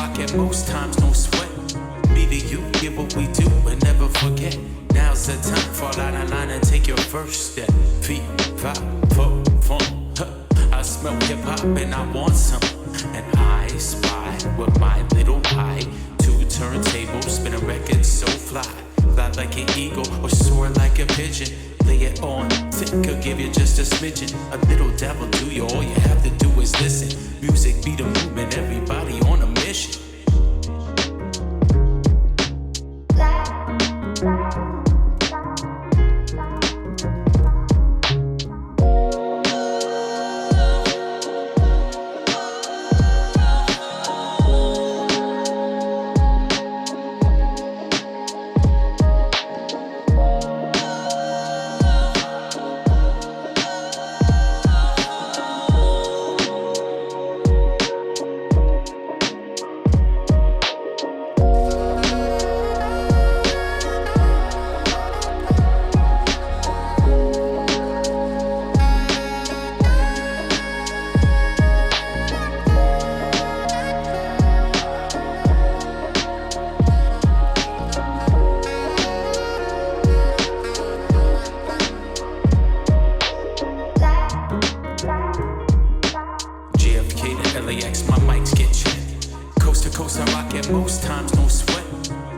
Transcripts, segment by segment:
rock it most times, no sweat. Me to you, get what we do and never forget. Now's the time, fall out of line and take your first step. Feet, five, four, fun. I smell hip hop and I want some. And I spy with my little eye. Two turntables, spin a record so fly. Fly like an eagle or soar like a pigeon. Lay it on thick, I'll give you just a smidgen. A little dabble do you, all you have to do is listen. Music be the movement, everybody on a mission. LAX, my mics get checked. Coast to coast, I rock it most times, no sweat.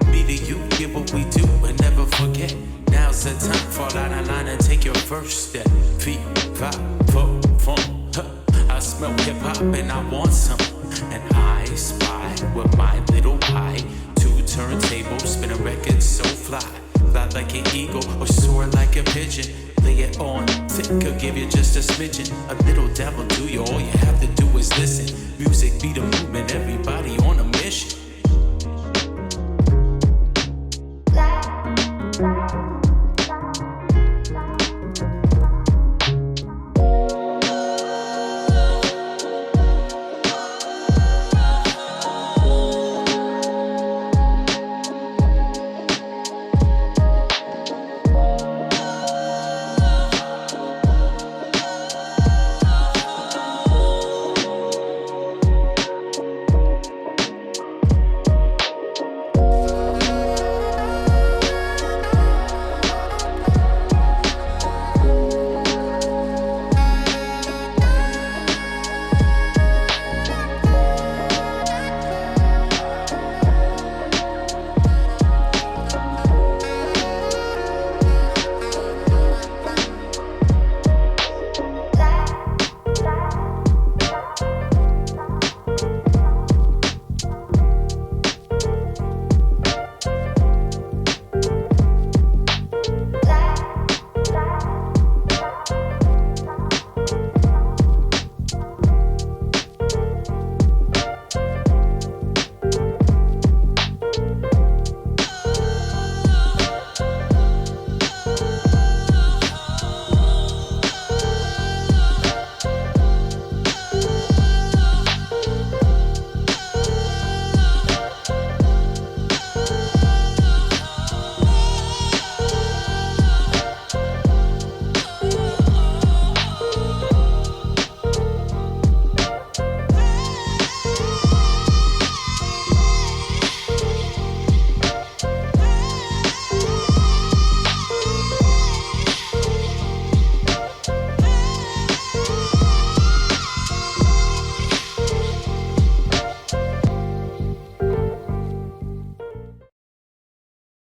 Me to you, get what we do and never forget. Now's the time, fall out of line and take your first step. Feet, five, four, fun. I smell hip hop and I want some. And I spy with my little eye. Two turntables, spin a record so fly. Fly like an eagle or soar like a pigeon. Lay it on thick, I'll give you just a smidgen. A little dabble do you, all you have to do is listen. Music be the movement, everybody on a